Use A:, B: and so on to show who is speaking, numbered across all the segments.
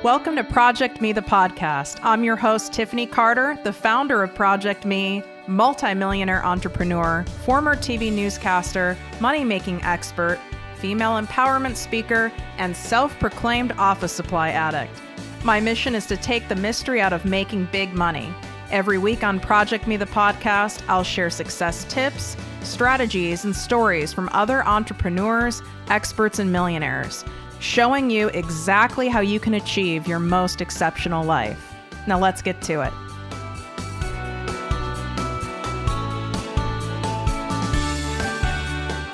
A: Welcome to ProjectME, the podcast. I'm your host, Tiffany Carter, the founder of ProjectME, multimillionaire entrepreneur, former TV newscaster, money-making expert, female empowerment speaker, and self-proclaimed office supply addict. My mission is to take the mystery out of making big money. Every week on ProjectME, the podcast, I'll share success tips, strategies, and stories from other entrepreneurs, experts, and millionaires, showing you exactly how you can achieve your most exceptional life. Now let's get to it.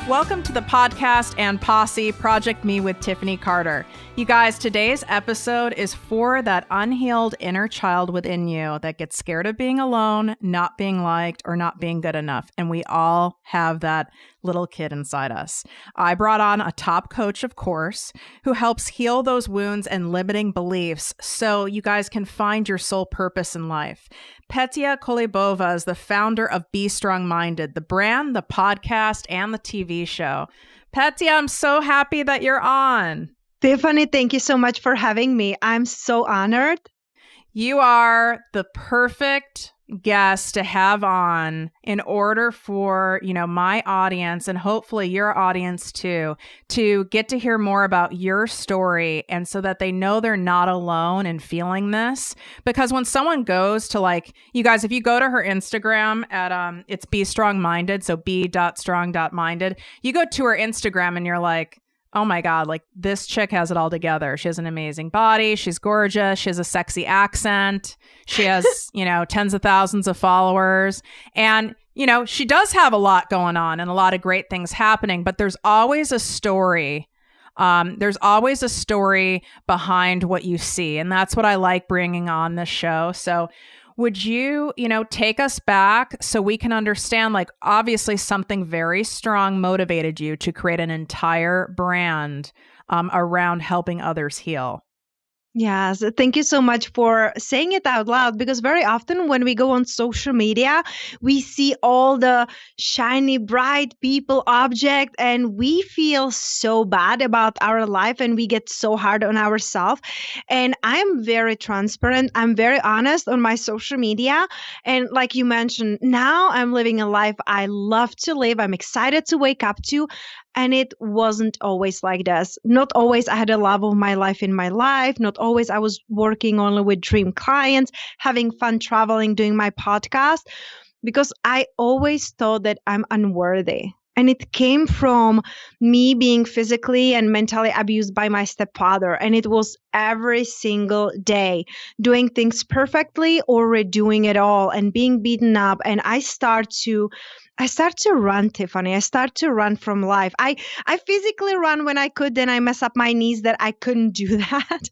A: Welcome to the podcast and posse, ProjectME with Tiffany Carter. You guys, today's episode is for that unhealed inner child within you that gets scared of being alone, not being liked, or not being good enough. And we all have that little kid inside us. I brought on a top coach, of course, who helps heal those wounds and limiting beliefs so you guys can find your soul purpose in life. Petia Kolibova is the founder of Be Strong Minded, the brand, the podcast, and the TV show. Petia, I'm so happy that you're on.
B: Tiffany, thank you so much for having me. I'm so honored.
A: You are the perfect guest to have on in order for, my audience and hopefully your audience too, to get to hear more about your story and so that they know they're not alone in feeling this. Because when someone goes to you guys, if you go to her Instagram at, it's Be Strong Minded, so b.strong.minded, you go to her Instagram and you're like, oh my God, this chick has it all together. She has an amazing body. She's gorgeous. She has a sexy accent. She has, tens of thousands of followers. And, she does have a lot going on and a lot of great things happening, but there's always a story. There's always a story behind what you see. And that's what I like bringing on this show. So would you, take us back so we can understand, obviously something very strong motivated you to create an entire brand around helping others heal?
B: Yes, thank you so much for saying it out loud, because very often when we go on social media, we see all the shiny, bright people, object, and we feel so bad about our life and we get so hard on ourselves. And I'm very transparent. I'm very honest on my social media. And like you mentioned, now I'm living a life I love to live. I'm excited to wake up to. And it wasn't always like this. Not always I had a love of my life in my life. Not always I was working only with dream clients, having fun traveling, doing my podcast, because I always thought that I'm unworthy. And it came from me being physically and mentally abused by my stepfather. And it was every single day doing things perfectly or redoing it all and being beaten up. And I start to run, Tiffany. I start to run from life. I physically run when I could, then I mess up my knees that I couldn't do that.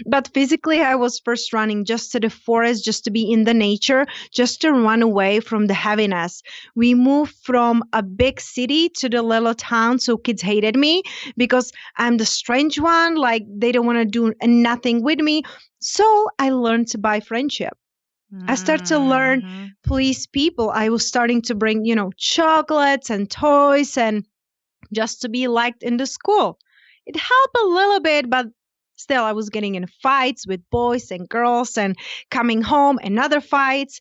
B: But physically, I was first running just to the forest, just to be in the nature, just to run away from the heaviness. We moved from a big city to the little town, so kids hated me because I'm the strange one, they don't want to do nothing with me. So I learned to buy friendship. I started to learn please people. I was starting to bring, chocolates and toys and just to be liked in the school. It helped a little bit, but still I was getting in fights with boys and girls and coming home and other fights.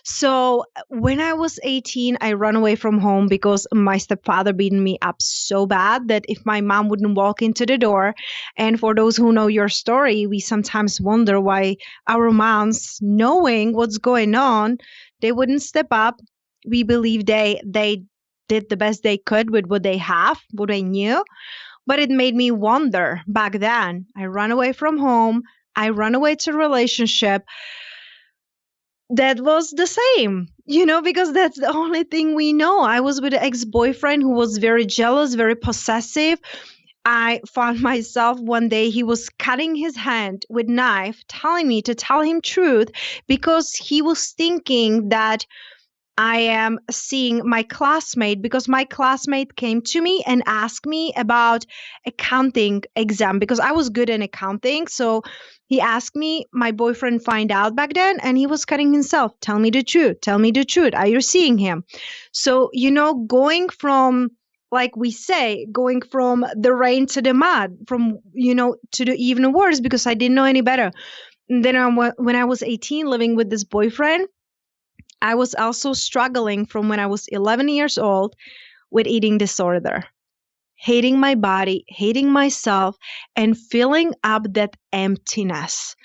B: So when I was 18, I ran away from home because my stepfather beaten me up so bad that if my mom wouldn't walk into the door, and for those who know your story, we sometimes wonder why our moms, knowing what's going on, they wouldn't step up. We believe they did the best they could with what they have, what they knew. But it made me wonder back then. I ran away from home. I ran away to a relationship that was the same, because that's the only thing we know. I was with an ex-boyfriend who was very jealous, very possessive. I found myself one day, he was cutting his hand with knife, telling me to tell him truth because he was thinking that I am seeing my classmate, because my classmate came to me and asked me about accounting exam because I was good in accounting. So he asked me, my boyfriend find out back then, and he was cutting himself. Tell me the truth. Tell me the truth. Are you seeing him? So, going from like we say, going from the rain to the mud, from, to the even worse, because I didn't know any better. And then when I was 18, living with this boyfriend, I was also struggling from when I was 11 years old with eating disorder, hating my body, hating myself, and filling up that emptiness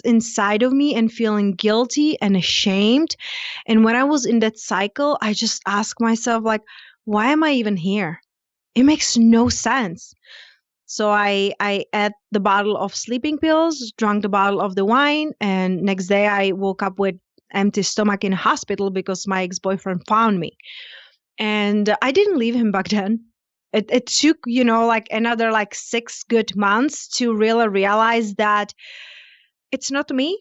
B: inside of me, and feeling guilty and ashamed. And when I was in that cycle, I just asked myself, like, why am I even here? It makes no sense. So I ate the bottle of sleeping pills, drank the bottle of the wine, and next day I woke up with empty stomach in hospital because my ex-boyfriend found me. And I didn't leave him back then. It took, like another like 6 good months to really realize that it's not me.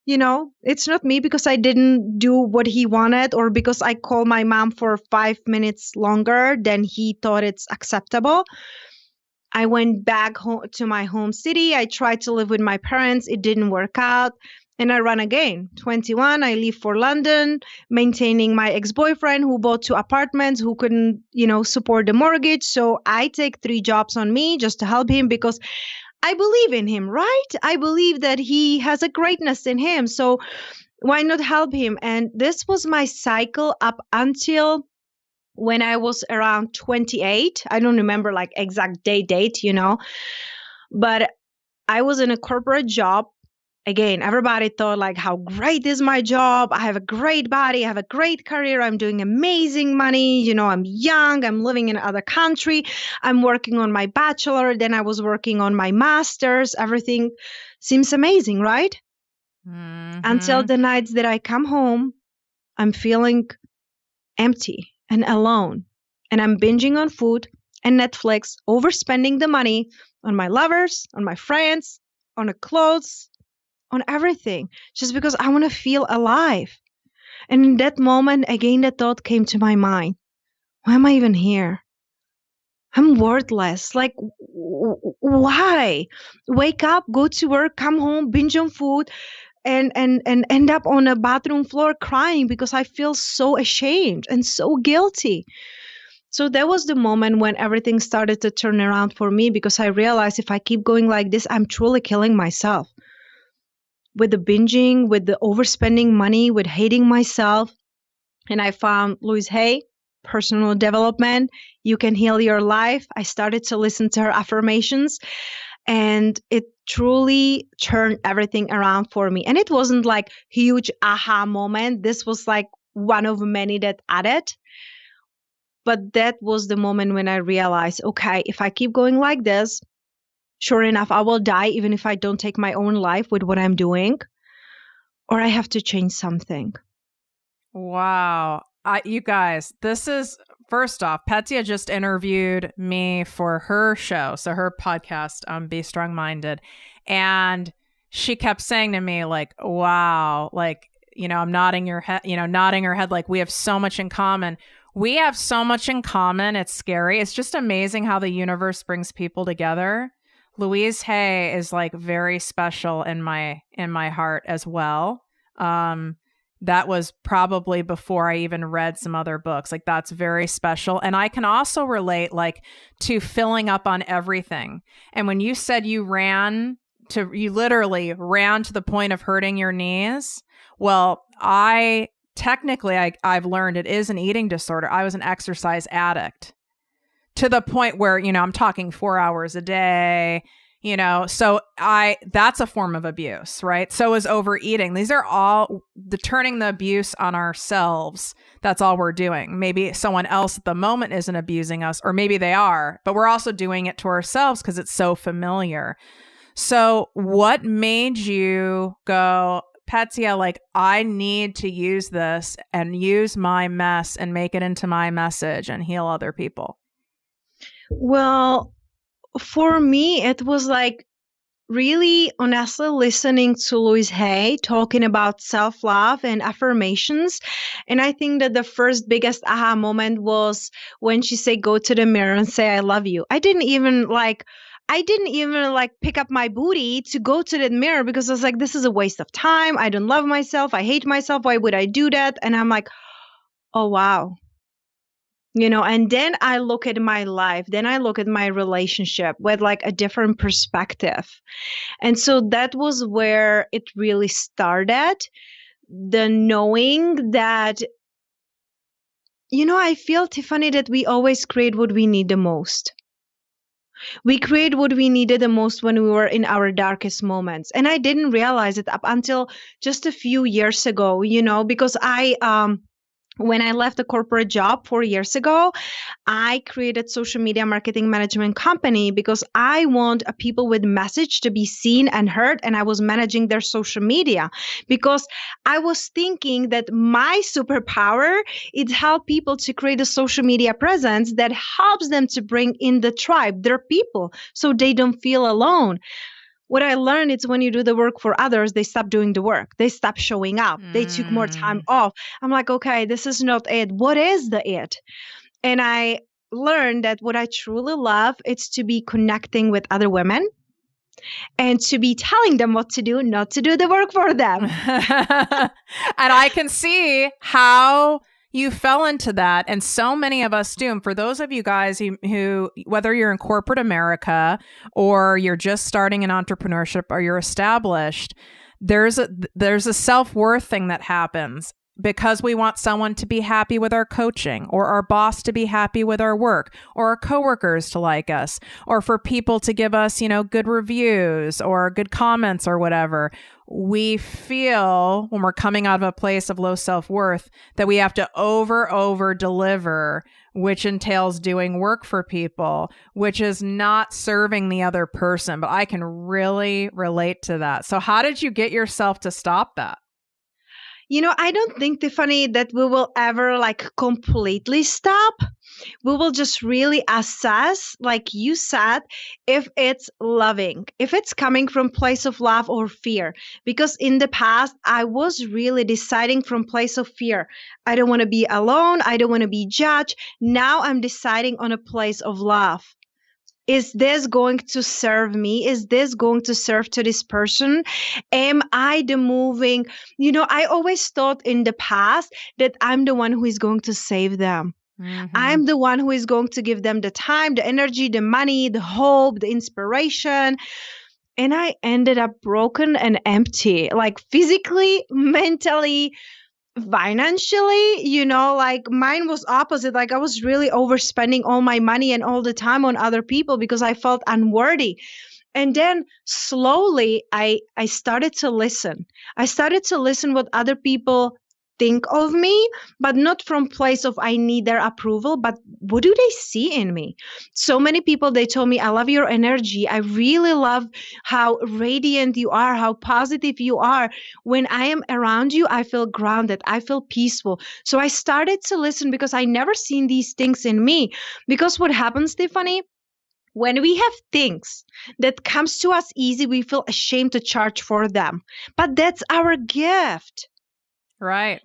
B: It's not me because I didn't do what he wanted, or because I called my mom for 5 minutes longer than he thought it's acceptable. I went back home to my home city. I tried to live with my parents. It didn't work out. And I ran again. 21, I leave for London, maintaining my ex-boyfriend who bought 2 apartments, who couldn't, support the mortgage. So I take 3 jobs on me just to help him, because I believe in him, right? I believe that he has a greatness in him. So why not help him? And this was my cycle up until when I was around 28. I don't remember like exact date, but I was in a corporate job. Again, everybody thought like, how great is my job? I have a great body. I have a great career. I'm doing amazing money. I'm young. I'm living in another country. I'm working on my bachelor. Then I was working on my master's. Everything seems amazing, right?
A: Mm-hmm.
B: Until the nights that I come home, I'm feeling empty and alone. And I'm binging on food and Netflix, overspending the money on my lovers, on my friends, on the clothes, on everything, just because I want to feel alive. And in that moment, again, that thought came to my mind. Why am I even here? I'm worthless. Like, why? Wake up, go to work, come home, binge on food, and end up on a bathroom floor crying because I feel so ashamed and so guilty. So that was the moment when everything started to turn around for me, because I realized if I keep going like this, I'm truly killing myself. With the binging, with the overspending money, with hating myself. And I found Louise Hay, personal development. You can heal your life. I started to listen to her affirmations, and it truly turned everything around for me. And it wasn't like huge aha moment. This was like one of many that added. But that was the moment when I realized, okay, if I keep going like this, sure enough, I will die even if I don't take my own life with what I'm doing, or I have to change something.
A: Wow. You guys, this is, first off, Petia just interviewed me for her show, so her podcast, Be Strong Minded. And she kept saying to me, like, wow, like, I'm nodding her head, like, we have so much in common. We have so much in common. It's scary. It's just amazing how the universe brings people together. Louise Hay is like very special in my heart as well. That was probably before I even read some other books. Like, that's very special. And I can also relate like to filling up on everything. And when you said you literally ran to the point of hurting your knees. Well, I've learned it is an eating disorder. I was an exercise addict to the point where, I'm talking 4 hours a day, so that's a form of abuse, right? So is overeating. These are all turning the abuse on ourselves. That's all we're doing. Maybe someone else at the moment isn't abusing us, or maybe they are, but we're also doing it to ourselves because it's so familiar. So what made you go, Petia, like, I need to use this and use my mess and make it into my message and heal other people?
B: Well, for me, it was like really honestly listening to Louise Hay talking about self-love and affirmations. And I think that the first biggest aha moment was when she said, go to the mirror and say, I love you. I didn't even pick up my booty to go to the mirror, because I was like, this is a waste of time. I don't love myself. I hate myself. Why would I do that? And I'm like, oh, wow. And then I look at my life, then I look at my relationship with like a different perspective. And so that was where it really started. The knowing that, I feel, Tiffany, that we always create what we need the most. We create what we needed the most when we were in our darkest moments. And I didn't realize it up until just a few years ago, because when I left a corporate job 4 years ago, I created social media marketing management company because I want people with message to be seen and heard. And I was managing their social media because I was thinking that my superpower is help people to create a social media presence that helps them to bring in the tribe, their people, so they don't feel alone. What I learned is when you do the work for others, they stop doing the work. They stop showing up. They took more time off. I'm like, okay, this is not it. What is the it? And I learned that what I truly love is to be connecting with other women and to be telling them what to do, not to do the work for them.
A: And I can see how you fell into that. And so many of us do. And for those of you guys who, whether you're in corporate America or you're just starting in entrepreneurship or you're established, there's a self-worth thing that happens because we want someone to be happy with our coaching, or our boss to be happy with our work, or our coworkers to like us, or for people to give us, good reviews or good comments or whatever. We feel when we're coming out of a place of low self-worth that we have to over deliver, which entails doing work for people, which is not serving the other person. But I can really relate to that. So how did you get yourself to stop that?
B: I don't think, Tiffany, that we will ever completely stop. We will just really assess, like you said, if it's loving, if it's coming from place of love or fear. Because in the past, I was really deciding from place of fear. I don't want to be alone. I don't want to be judged. Now I'm deciding on a place of love. Is this going to serve me? Is this going to serve to this person? Am I the moving? I always thought in the past that I'm the one who is going to save them. Mm-hmm. I'm the one who is going to give them the time, the energy, the money, the hope, the inspiration. And I ended up broken and empty, like physically, mentally, financially. Mine was opposite. I was really overspending all my money and all the time on other people because I felt unworthy. And then slowly I started to listen. I started to listen what other people think of me, but not from place of I need their approval, but what do they see in me? So many people, they told me, I love your energy. I really love how radiant you are, how positive you are. When I am around you, I feel grounded. I feel peaceful. So I started to listen because I never seen these things in me. Because what happens, Tiffany? When we have things that comes to us easy, we feel ashamed to charge for them. But that's our gift.
A: Right.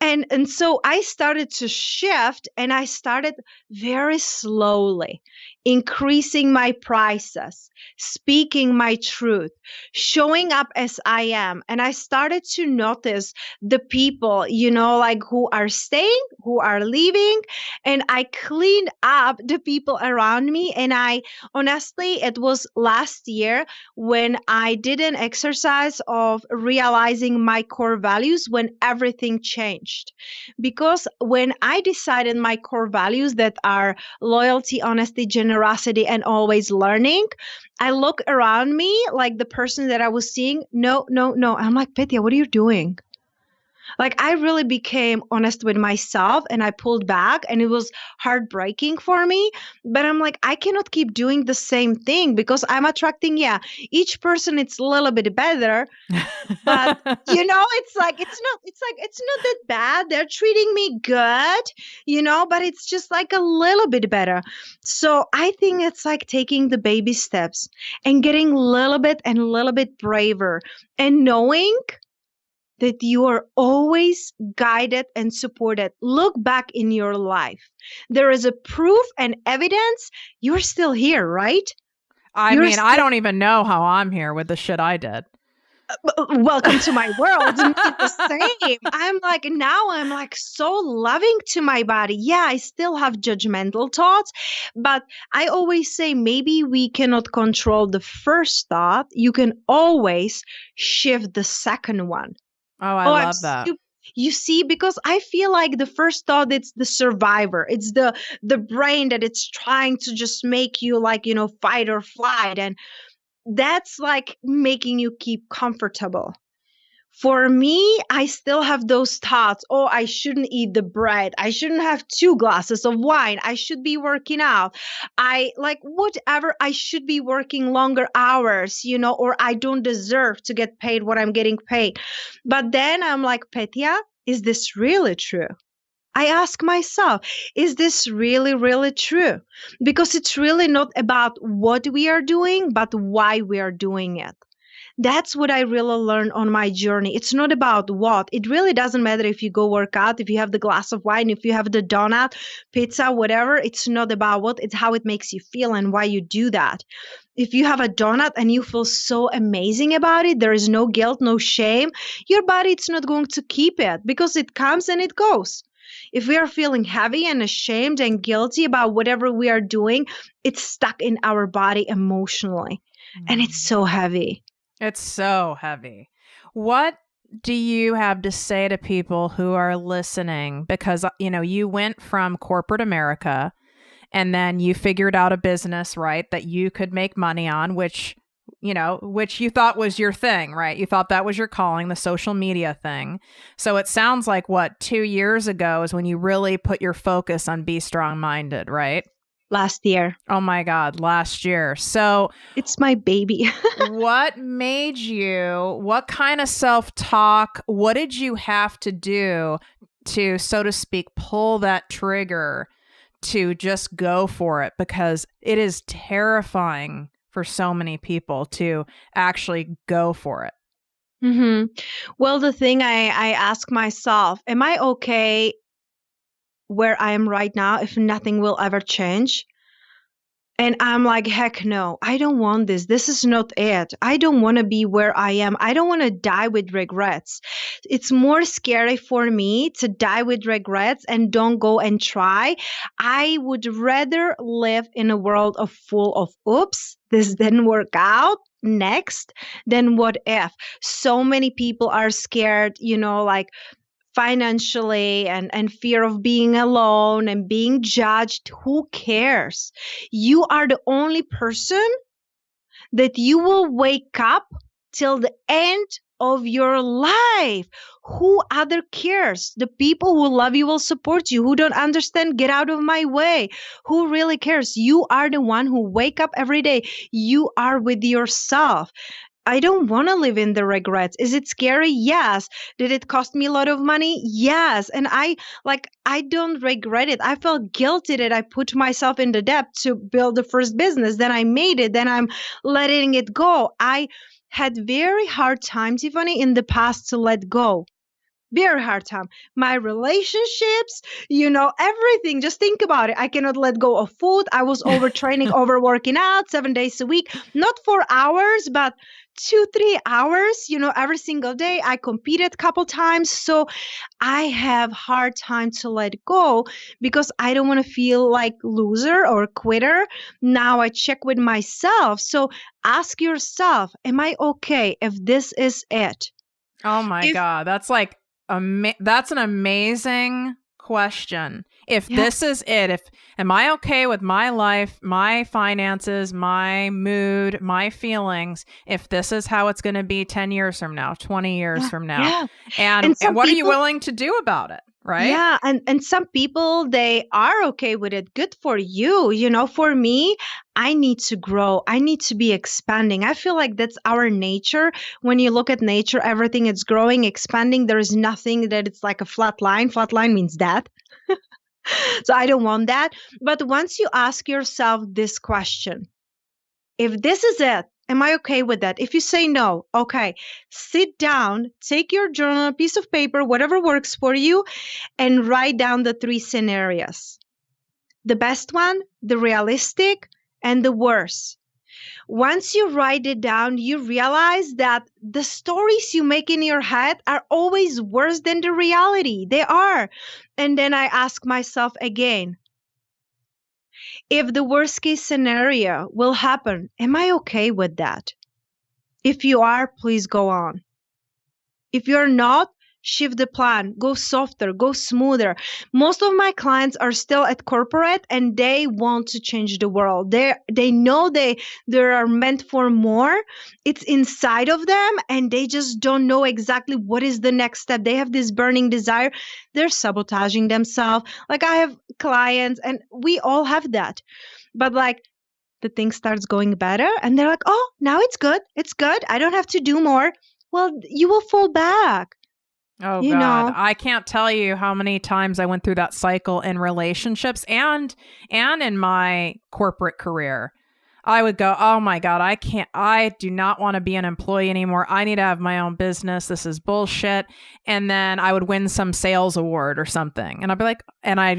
B: And so I started to shift, and I started very slowly increasing my prices, speaking my truth, showing up as I am. And I started to notice the people, who are staying, who are leaving. And I cleaned up the people around me. And honestly, it was last year when I did an exercise of realizing my core values when everything changed. Because when I decided my core values that are loyalty, honesty, generosity, and always learning, I look around me like the person that I was seeing. No. I'm like, Petia, what are you doing? I really became honest with myself, and I pulled back, and it was heartbreaking for me. But I'm like, I cannot keep doing the same thing because I'm attracting, each person it's a little bit better. But it's not that bad. They're treating me good, but it's just a little bit better. So I think it's taking the baby steps and getting a little bit braver and knowing that you are always guided and supported. Look back in your life. There is a proof and evidence you're still here, right?
A: I mean, I don't even know how I'm here with the shit I did.
B: welcome to my world. Me the same. I'm like so loving to my body. Yeah, I still have judgmental thoughts, but I always say maybe we cannot control the first thought. You can always shift the second one.
A: Oh, I
B: Oh,
A: love that.
B: you see, because I feel like the first thought, it's the survivor. It's the brain that it's trying to just make you like, fight or flight. And that's like making you keep comfortable. For me, I still have those thoughts. Oh, I shouldn't eat the bread. I shouldn't have 2 glasses of wine. I should be working out. I like whatever. I should be working longer hours, or I don't deserve to get paid what I'm getting paid. But then I'm like, Petia, is this really true? I ask myself, is this really, really true? Because it's really not about what we are doing, but why we are doing it. That's what I really learned on my journey. It's not about what. It really doesn't matter if you go work out, if you have the glass of wine, if you have the donut, pizza, whatever. It's not about what. It's how it makes you feel and why you do that. If you have a donut and you feel so amazing about it, there is no guilt, no shame, your body, it's not going to keep it because it comes and it goes. If we are feeling heavy and ashamed and guilty about whatever we are doing, it's stuck in our body emotionally. And it's so heavy.
A: It's so heavy. What do you have to say to people who are listening? Because, you went from corporate America and then you figured out a business, right, that you could make money on, which you thought was your thing, right? You thought that was your calling, the social media thing. So it sounds like 2 years ago is when you really put your focus on Be Strong Minded, right?
B: Last year.
A: Oh my God, last year. So
B: it's my baby.
A: what kind of self-talk, what did you have to do to, so to speak, pull that trigger to just go for it? Because it is terrifying for so many people to actually go for it.
B: Mm-hmm. Well, the thing I ask myself, am I okay where I am right now if nothing will ever change? And I'm like, heck no, I don't want this. This is not it. I don't want to be where I am. I don't want to die with regrets. It's more scary for me to die with regrets and don't go and try. I would rather live in a world full of oops, this didn't work out. Next, than what if. So many people are scared, like financially and fear of being alone and being judged. Who cares? You are the only person that you will wake up till the end of your life. Who other cares? The people who love you will support you. Who don't understand, get out of my way. Who really cares? You are the one who wake up every day. You are with yourself. I don't want to live in the regrets. Is it scary? Yes. Did it cost me a lot of money? Yes. And I don't regret it. I felt guilty that I put myself in the debt to build the first business. Then I made it. Then I'm letting it go. I had very hard time, Tiffany, in the past to let go. Very hard time. My relationships, everything. Just think about it. I cannot let go of food. I was overtraining, overworking out 7 days a week, not 4 hours, but 2-3 hours, every single day. I competed a couple times. So I have hard time to let go because I don't want to feel like loser or quitter. Now I check with myself. So ask yourself, am I okay if this is it?
A: Oh my God. That's like, that's an amazing question. If this is it, am I okay with my life, my finances, my mood, my feelings, if this is how it's going to be 10 years from now, 20 years from now?
B: Yeah.
A: And what are you willing to do about it? Right?
B: Yeah. And some people, they are okay with it. Good for you. For me, I need to grow. I need to be expanding. I feel like that's our nature. When you look at nature, everything is growing, expanding. There is nothing that it's like a flat line. Flat line means death. So I don't want that. But once you ask yourself this question, if this is it, am I okay with that? If you say no, okay, sit down, take your journal, a piece of paper, whatever works for you, and write down the 3 scenarios. The best one, the realistic, and the worst. Once you write it down, you realize that the stories you make in your head are always worse than the reality. They are. And then I ask myself again, if the worst case scenario will happen, am I okay with that? If you are, please go on. If you're not, shift the plan, go softer, go smoother. Most of my clients are still at corporate and they want to change the world. They know they are meant for more. It's inside of them and they just don't know exactly what is the next step. They have this burning desire. They're sabotaging themselves. Like I have clients and we all have that. But like the thing starts going better and they're like, "Oh, now it's good. It's good. I don't have to do more." Well, you will fall back.
A: Oh
B: You
A: God,
B: know,
A: I can't tell you how many times I went through that cycle in relationships and in my corporate career. I would go, "Oh my God, I do not want to be an employee anymore. I need to have my own business. This is bullshit." And then I would win some sales award or something. And I'd be like, and I,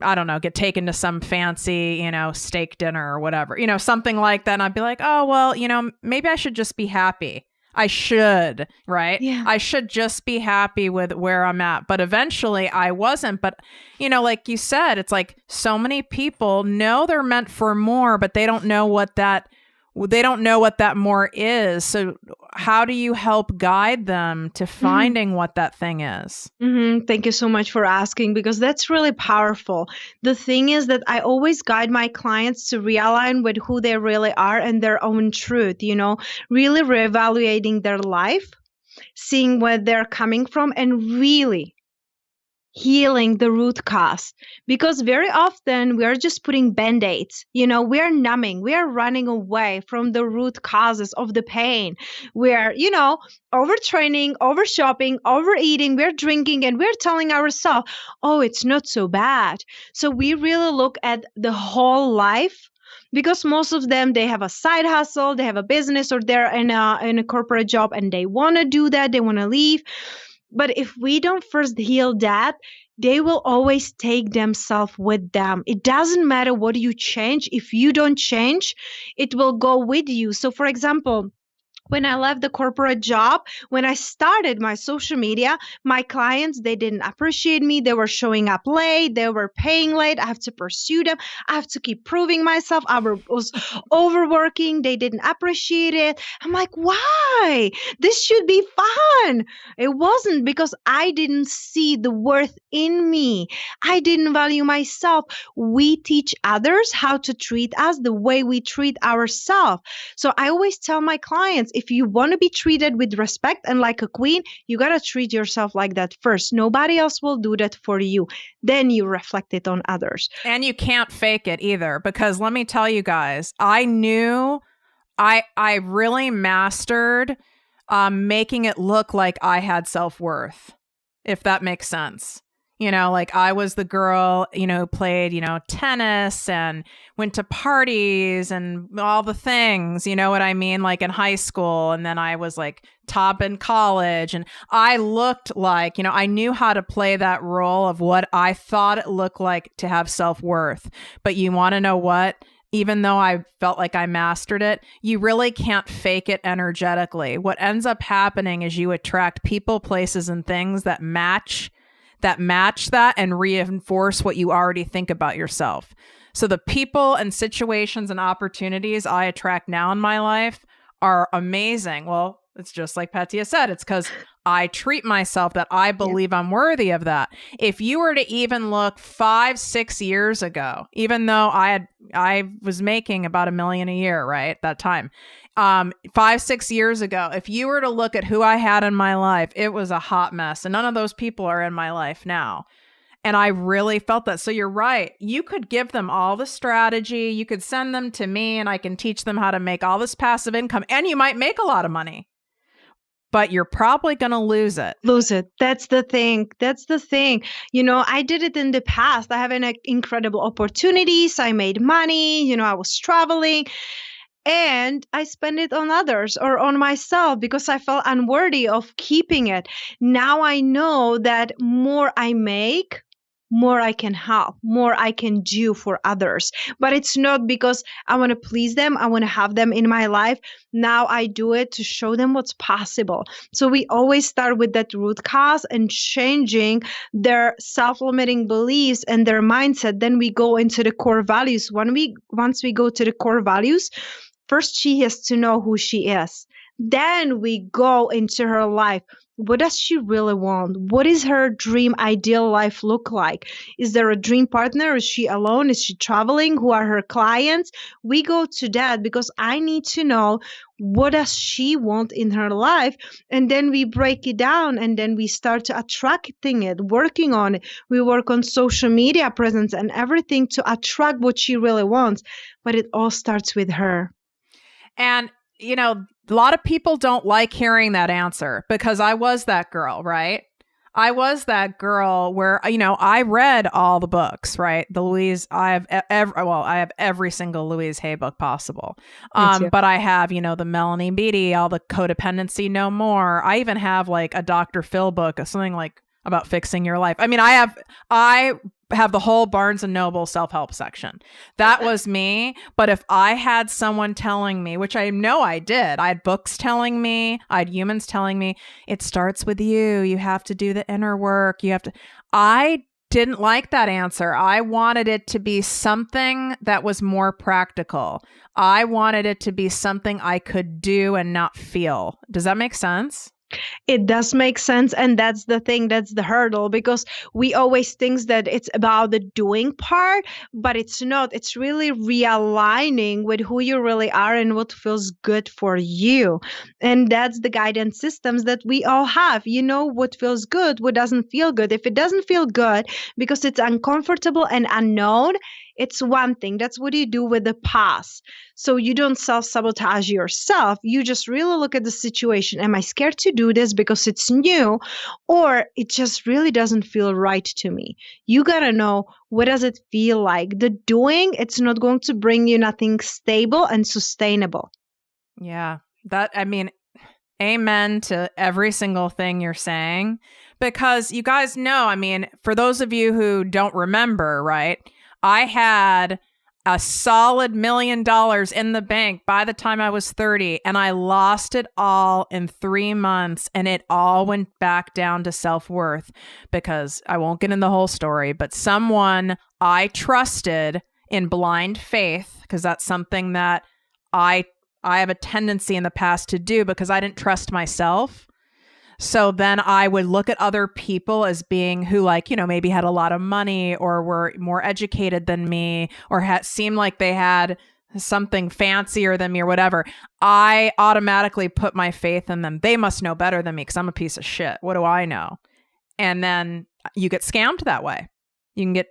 A: I don't know, get taken to some fancy, steak dinner or whatever, something like that. And I'd be like, "Oh, well, maybe I should just be happy. I should, right?
B: yeah.
A: I should just be happy with where I'm at." But eventually I wasn't. But, like you said, it's like so many people know they're meant for more, but they don't know what that more is. So how do you help guide them to finding what that thing is?
B: Thank you so much for asking because that's really powerful. The thing is that I always guide my clients to realign with who they really are and their own truth, really reevaluating their life, seeing where they're coming from, and really healing the root cause, because very often we are just putting band-aids. We are numbing, we are running away from the root causes of the pain. We are overtraining, over shopping, overeating, we're drinking, and we're telling ourselves, "Oh, it's not so bad." So we really look at the whole life, because most of them, they have a side hustle, they have a business, or they're in a corporate job and they want to do that, they want to leave. But if we don't first heal that, they will always take themselves with them. It doesn't matter what you change. If you don't change, it will go with you. So for example, when I left the corporate job, when I started my social media, my clients, they didn't appreciate me. They were showing up late. They were paying late. I have to pursue them. I have to keep proving myself. I was overworking. They didn't appreciate it. I'm like, why? This should be fun. It wasn't, because I didn't see the worth in me. I didn't value myself. We teach others how to treat us the way we treat ourselves. So I always tell my clients, if you want to be treated with respect and like a queen, you got to treat yourself like that first. Nobody else will do that for you. Then you reflect it on others.
A: And you can't fake it either, because let me tell you guys, I knew I really mastered making it look like I had self-worth, if that makes sense. Like I was the girl, who played, tennis and went to parties and all the things, you know what I mean? Like in high school. And then I was like top in college, and I looked like, I knew how to play that role of what I thought it looked like to have self-worth. But you want to know what? Even though I felt like I mastered it, you really can't fake it energetically. What ends up happening is you attract people, places, and things that match that and reinforce what you already think about yourself. So the people and situations and opportunities I attract now in my life are amazing. Well, it's just like Petia said, it's because I treat myself that I believe I'm worthy of that. If you were to even look 5-6 years ago, even though I was making about $1 million a year, right, at that time, 5-6 years ago, if you were to look at who I had in my life, it was a hot mess. And none of those people are in my life now. And I really felt that. So you're right. You could give them all the strategy. You could send them to me and I can teach them how to make all this passive income. And you might make a lot of money, but you're probably going to lose it.
B: That's the thing. I did it in the past. I have incredible opportunities. I made money. I was traveling. And I spend it on others or on myself because I felt unworthy of keeping it. Now I know that more I make, more I can help, more I can do for others. But it's not because I want to please them, I want to have them in my life. Now I do it to show them what's possible. So we always start with that root cause and changing their self-limiting beliefs and their mindset. Then we go into the core values. Once we go to the core values, first she has to know who she is. Then we go into her life. What does she really want? What is her dream ideal life look like? Is there a dream partner? Is she alone? Is she traveling? Who are her clients? We go to that because I need to know what does she want in her life. And then we break it down and then we start to attracting it, working on it. We work on social media presence and everything to attract what she really wants. But it all starts with her.
A: And, a lot of people don't like hearing that answer because I was that girl, right? I was that girl where, I read all the books, right? I have every single Louise Hay book possible. But I have, the Melanie Beattie, all the Codependency No More. I even have like a Dr. Phil book, something like about fixing your life. I mean, I have the whole Barnes and Noble self-help section. That was me. But if I had someone telling me, which I know I did, I had books telling me, I had humans telling me, it starts with you. You have to do the inner work. I didn't like that answer. I wanted it to be something that was more practical. I wanted it to be something I could do and not feel. Does that make sense?
B: It does make sense. And that's the thing, that's the hurdle, because we always think that it's about the doing part, but it's not. It's really realigning with who you really are and what feels good for you. And that's the guidance systems that we all have. You know what feels good, what doesn't feel good. If it doesn't feel good because it's uncomfortable and unknown, it's one thing. That's what you do with the past. So you don't self-sabotage yourself. You just really look at the situation. Am I scared to do this because it's new, or it just really doesn't feel right to me? You got to know, what does it feel like? The doing, it's not going to bring you nothing stable and sustainable.
A: Yeah. Amen to every single thing you're saying, because you guys know, for those of you who don't remember, right? I had a solid $1 million in the bank by the time I was 30, and I lost it all in 3 months, and it all went back down to self-worth, because I won't get in the whole story, but someone I trusted in blind faith, because that's something that I have a tendency in the past to do because I didn't trust myself. So then I would look at other people as being who, maybe had a lot of money or were more educated than me or seemed like they had something fancier than me or whatever. I automatically put my faith in them. They must know better than me because I'm a piece of shit. What do I know? And then you get scammed that way. You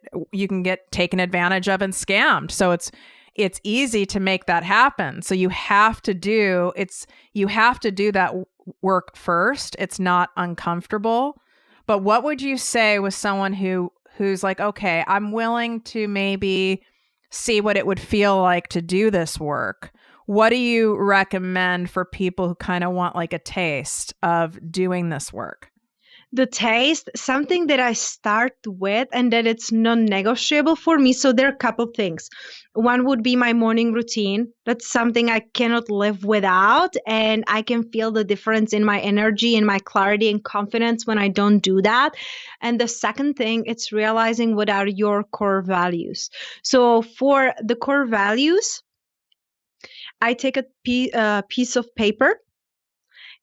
A: can get taken advantage of and scammed. So it's easy to make that happen. So you have to do that work first. It's not uncomfortable. But what would you say with someone who's like, okay, I'm willing to maybe see what it would feel like to do this work? What do you recommend for people who kind of want like a taste of doing this work?
B: The taste, something that I start with and that it's non-negotiable for me. So there are a couple things. One would be my morning routine. That's something I cannot live without. And I can feel the difference in my energy and my clarity and confidence when I don't do that. And the second thing, it's realizing what are your core values. So for the core values, I take a piece of paper,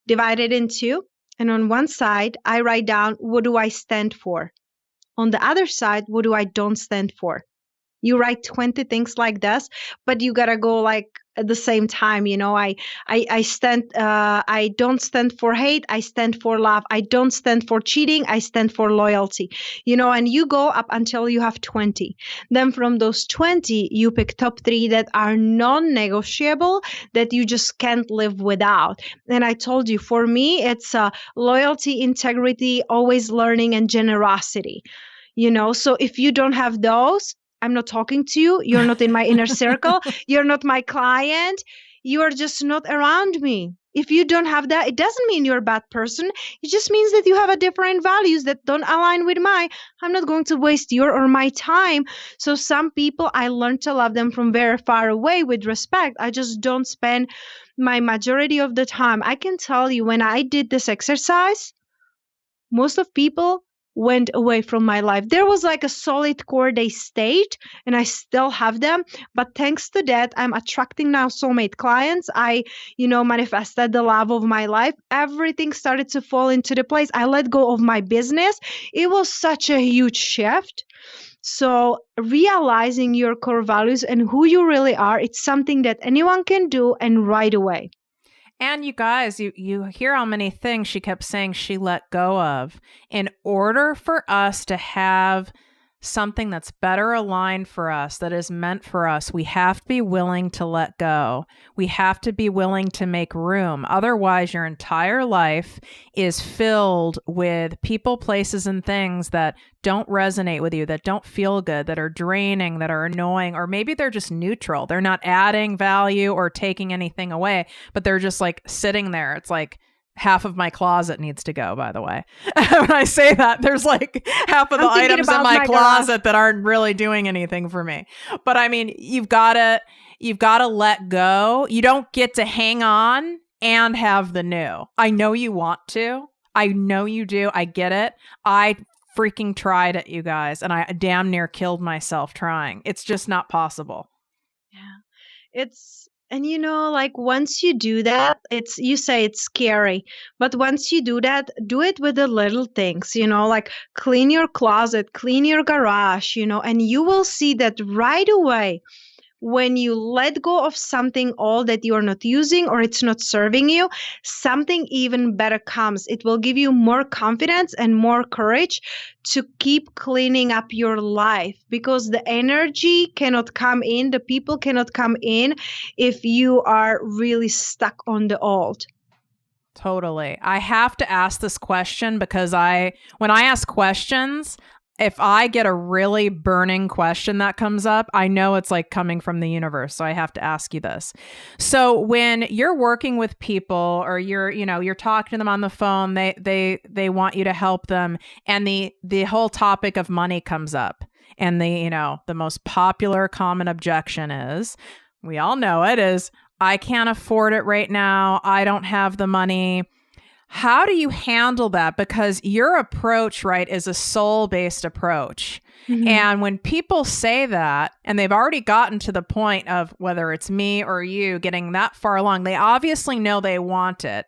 B: divide it in two. And on one side, I write down, what do I stand for? On the other side, what do I don't stand for? You write 20 things like this, but you gotta go like at the same time. I don't stand for hate. I stand for love. I don't stand for cheating. I stand for loyalty. And you go up until you have 20. Then from those 20, you pick top 3 that are non-negotiable, that you just can't live without. And I told you, for me, it's loyalty, integrity, always learning, and generosity. So if you don't have those, I'm not talking to you. You're not in my inner circle. You're not my client. You are just not around me. If you don't have that, it doesn't mean you're a bad person. It just means that you have a different values that don't align with my. I'm not going to waste your or my time. So some people, I learned to love them from very far away with respect. I just don't spend my majority of the time. I can tell you when I did this exercise, most of people went away from my life. There was like a solid core they stayed, and I still have them. But thanks to that, I'm attracting now soulmate clients. I, manifested the love of my life. Everything started to fall into the place. I let go of my business. It was such a huge shift. So realizing your core values and who you really are, it's something that anyone can do and right away.
A: And you guys, you hear how many things she kept saying she let go of. In order for us to have something that's better aligned for us, that is meant for us, we have to be willing to let go. We have to be willing to make room. Otherwise, your entire life is filled with people, places, and things that don't resonate with you, that don't feel good, that are draining, that are annoying, or maybe they're just neutral. They're not adding value or taking anything away, but they're just like sitting there. It's like, half of my closet needs to go, by the way. When I say that, there's like half of the items in my closet that aren't really doing anything for me. But I mean, you've got to let go. You don't get to hang on and have the new. I know you want to. I know you do. I get it. I freaking tried it, you guys, and I damn near killed myself trying. It's just not possible.
B: Yeah. And like once you do that, you say it's scary, but once you do that, do it with the little things, like clean your closet, clean your garage, and you will see that right away. When you let go of something all that you're not using or it's not serving you, something even better comes. It will give you more confidence and more courage to keep cleaning up your life, because the energy cannot come in, the people cannot come in if you are really stuck on the old.
A: Totally. I have to ask this question because when I ask questions, if I get a really burning question that comes up, I know it's like coming from the universe. So I have to ask you this. So when you're working with people or you're talking to them on the phone, they want you to help them, and the whole topic of money comes up, and the most popular common objection is, we all know it, is, I can't afford it right now. I don't have the money. How do you handle that? Because your approach, right, is a soul-based approach. Mm-hmm. And when people say that, and they've already gotten to the point of whether it's me or you getting that far along, they obviously know they want it.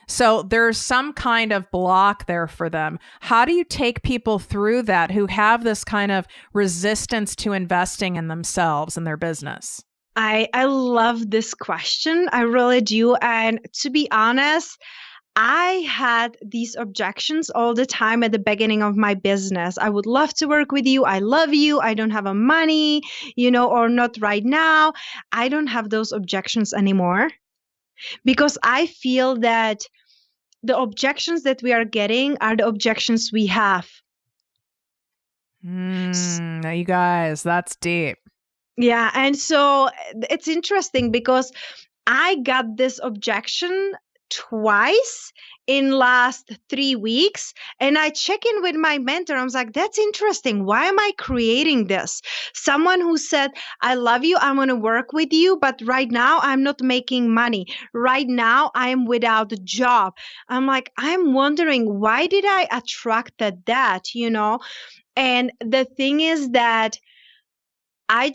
A: So there's some kind of block there for them. How do you take people through that who have this kind of resistance to investing in themselves and their business?
B: I love this question. I really do. And to be honest, I had these objections all the time at the beginning of my business. I would love to work with you. I love you. I don't have a money, or not right now. I don't have those objections anymore, because I feel that the objections that we are getting are the objections we have.
A: Now you guys, that's deep.
B: Yeah. And so it's interesting because I got this objection twice in last 3 weeks, and I check in with my mentor. I was like, that's interesting. Why am I creating this? Someone who said, I love you, I want to work with you, but right now I'm not making money. Right now I'm without a job. I'm like, I'm wondering, why did I attract that, And the thing is that I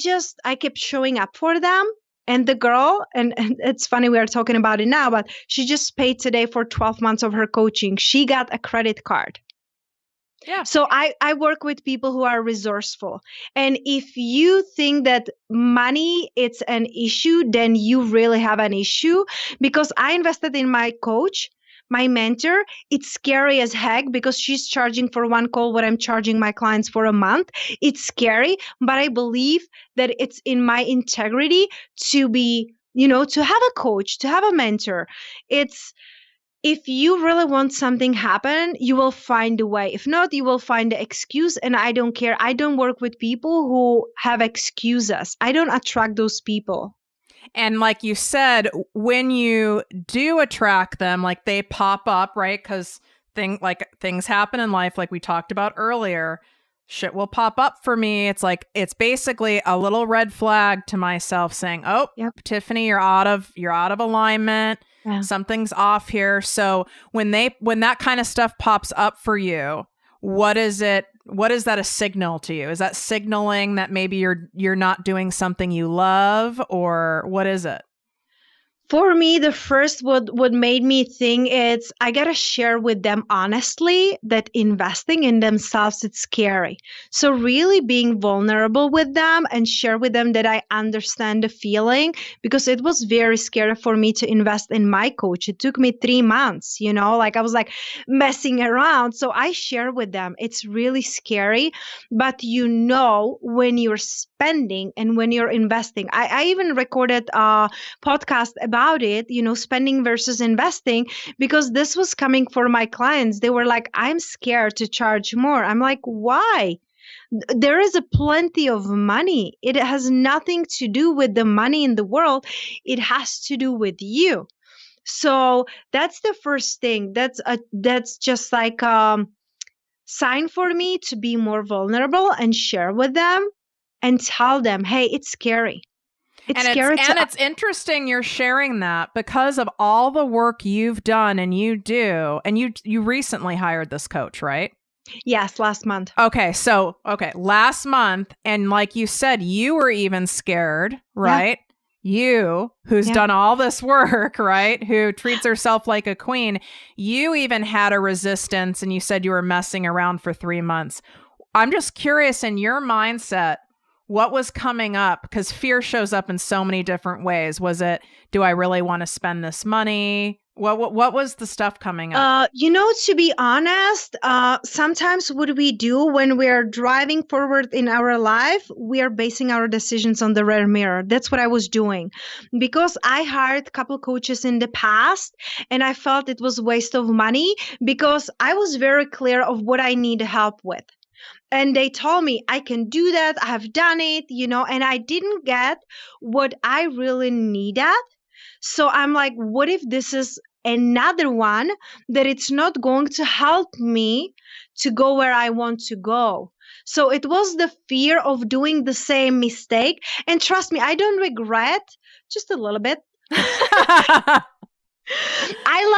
B: kept showing up for them. And the girl, and it's funny we are talking about it now, but she just paid today for 12 months of her coaching. She got a credit card.
A: Yeah.
B: So I work with people who are resourceful. And if you think that money it's an issue, then you really have an issue, because I invested in my coach. My mentor, it's scary as heck because she's charging for one call what I'm charging my clients for a month. It's scary, but I believe that it's in my integrity to be, to have a coach, to have a mentor. If you really want something happen, you will find a way. If not, you will find the excuse, and I don't care. I don't work with people who have excuses. I don't attract those people.
A: And like you said, when you do attract them, like they pop up, right? Because things happen in life, like we talked about earlier. Shit will pop up for me. It's like, it's basically a little red flag to myself saying, oh,
B: Yep.
A: Tiffany, you're out of alignment.
B: Yeah.
A: Something's off here. So when that kind of stuff pops up for you, what is that a signal to you? Is that signaling that maybe you're not doing something you love, or what is it?
B: For me, the first what made me think it's I gotta share with them honestly that investing in themselves, it's scary. So really being vulnerable with them and share with them that I understand the feeling, because it was very scary for me to invest in my coach. It took me 3 months, like I was like messing around. So I share with them. It's really scary, but when you're spending and when you're investing. I even recorded a podcast about it, spending versus investing, because this was coming for my clients. They were like, I'm scared to charge more. I'm like, why? There is a plenty of money. It has nothing to do with the money in the world. It has to do with you. So that's the first thing. That's just like sign for me to be more vulnerable and share with them and tell them, hey, it's scary.
A: It's interesting you're sharing that, because of all the work you've done and you do, and you recently hired this coach, right?
B: Yes, last month.
A: Okay, last month, and like you said, you were even scared, right? Yeah. You, who's done all this work, right? Who treats herself like a queen. You even had a resistance, and you said you were messing around for 3 months. I'm just curious, in your mindset, what was coming up? Because fear shows up in so many different ways. Was it, do I really want to spend this money? What was the stuff coming up?
B: To be honest, sometimes what we do when we're driving forward in our life, we are basing our decisions on the rear mirror. That's what I was doing, because I hired a couple coaches in the past and I felt it was a waste of money, because I was very clear of what I need help with. And they told me I can do that. I have done it, and I didn't get what I really needed. So I'm like, what if this is another one that it's not going to help me to go where I want to go? So it was the fear of doing the same mistake. And trust me, I don't regret, just a little bit. I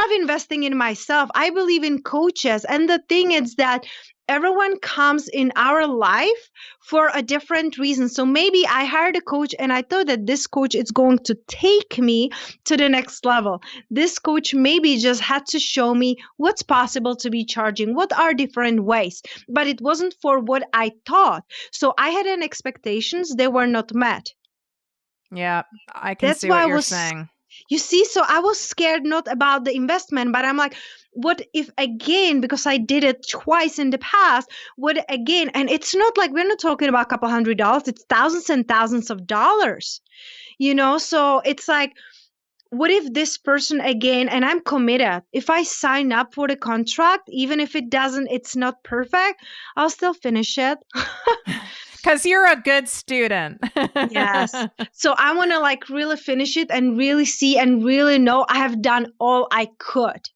B: love investing in myself. I believe in coaches. And the thing is that everyone comes in our life for a different reason. So maybe I hired a coach and I thought that this coach is going to take me to the next level. This coach maybe just had to show me what's possible to be charging, what are different ways, but it wasn't for what I thought. So I had an expectations, they were not met.
A: Yeah, I can see what you're saying.
B: You see, so I was scared not about the investment, but I'm like, what if again, because I did it twice in the past, what again? And it's not like, we're not talking about a couple $100, it's thousands and thousands of dollars, so it's like, what if this person again, and I'm committed, if I sign up for the contract, even if it's not perfect, I'll still finish it.
A: Because you're a good student.
B: Yes. So I want to really finish it and really see and really know I have done all I could.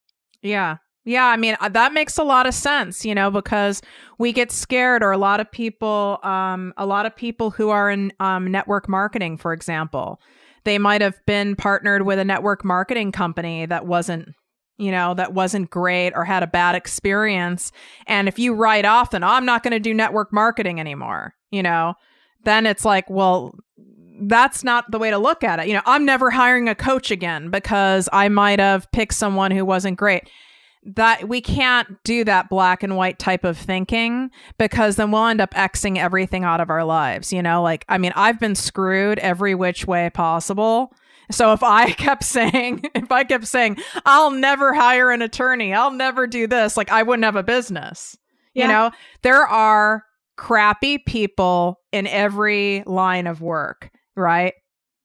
A: Yeah. Yeah. I mean, that makes a lot of sense, because we get scared, or a lot of people who are in network marketing, for example, they might have been partnered with a network marketing company that wasn't great, or had a bad experience. And if you write off, then I'm not going to do network marketing anymore, then it's like, well, that's not the way to look at it. I'm never hiring a coach again because I might have picked someone who wasn't great. That we can't do that black and white type of thinking, because then we'll end up Xing everything out of our lives. I've been screwed every which way possible. So if I kept saying, I'll never hire an attorney, I'll never do this, I wouldn't have a business.
B: Yeah.
A: There are crappy people in every line of work, right?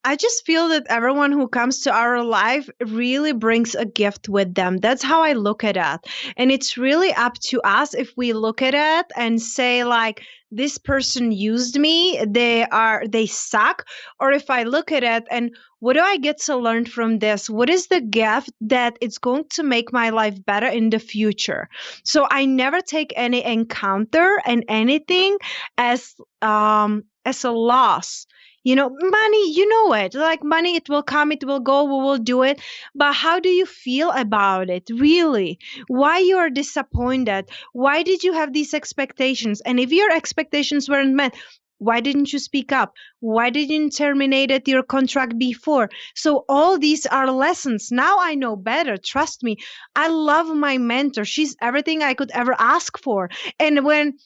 B: I just feel that everyone who comes to our life really brings a gift with them. That's how I look at it. And it's really up to us if we look at it and say like, this person used me, they suck. Or if I look at it and what do I get to learn from this? What is the gift that it's going to make my life better in the future? So I never take any encounter and anything as a loss. Money, it. Like money, it will come, it will go, we will do it. But how do you feel about it, really? Why you are disappointed? Why did you have these expectations? And if your expectations weren't met, why didn't you speak up? Why didn't you terminate your contract before? So all these are lessons. Now I know better. Trust me. I love my mentor. She's everything I could ever ask for. And when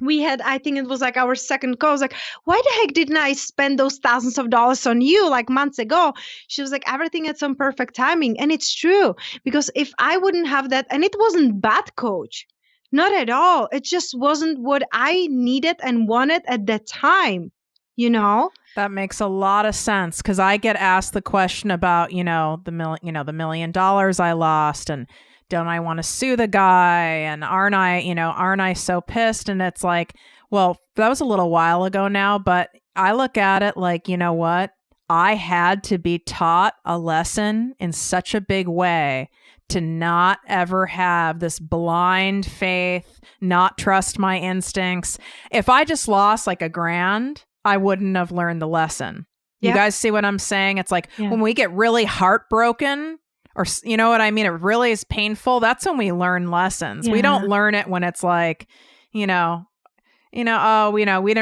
B: we had, I think it was like our second call. I was like, why the heck didn't I spend those thousands of dollars on you like months ago? She was like, everything had some perfect timing. And it's true, because if I wouldn't have that, and it wasn't bad, coach, not at all. It just wasn't what I needed and wanted at that time,
A: That makes a lot of sense, because I get asked the question about, the $1 million I lost, and don't I want to sue the guy? And aren't I so pissed? And it's like, well, that was a little while ago now, but I look at it like, you know what? I had to be taught a lesson in such a big way to not ever have this blind faith, not trust my instincts. If I just lost like $1,000, I wouldn't have learned the lesson. You guys see what I'm saying? It's like when we get really heartbroken, or you know what I mean? It really is painful. That's when we learn lessons. We don't learn it when it's like, we didn't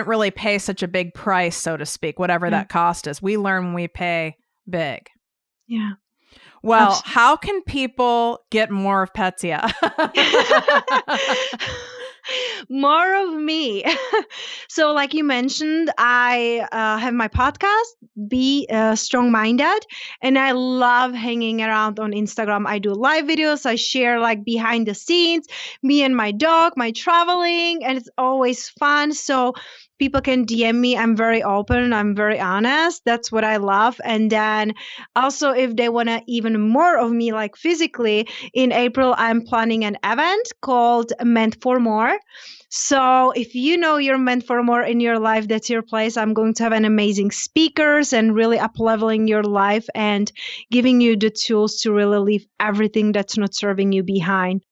A: really pay such a big price, so to speak, whatever that cost is. We learn when we pay big.
B: Yeah.
A: Well,
B: Absolutely.
A: How can people get more of Petia?
B: More of me. So like you mentioned, I have my podcast, Be Strong Minded, and I love hanging around on Instagram. I do live videos. I share like behind the scenes, me and my dog, my traveling, and it's always fun. So people can DM me. I'm very open. I'm very honest. That's what I love. And then also, if they want to even more of me, like physically, in April, I'm planning an event called Meant for More. So if you know you're meant for more in your life, that's your place. I'm going to have an amazing speakers and really up-leveling your life and giving you the tools to really leave everything that's not serving you behind.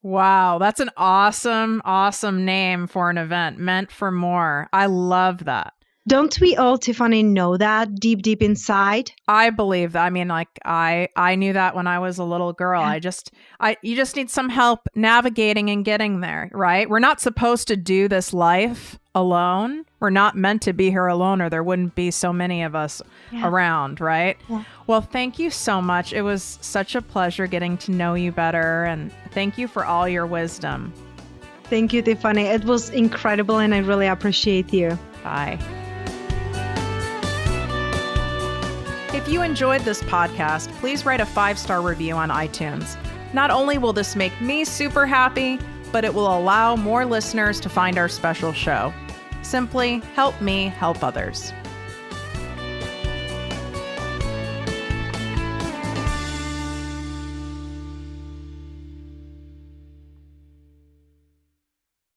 A: Wow, that's an awesome, awesome name for an event. Meant for More. I love that.
B: Don't we all, Tiffany, know that deep, deep inside?
A: I believe that. I mean, like I knew that when I was a little girl.
B: Yeah.
A: You just need some help navigating and getting there, right? We're not supposed to do this life alone. We're not meant to be here alone, or there wouldn't be so many of us around, right?
B: Yeah.
A: Well, thank you so much. It was such a pleasure getting to know you better, and thank you for all your wisdom.
B: Thank you, Tiffany. It was incredible, and I really appreciate you.
A: Bye. If you enjoyed this podcast, please write a 5-star review on iTunes. Not only will this make me super happy, but it will allow more listeners to find our special show. Simply help me help others.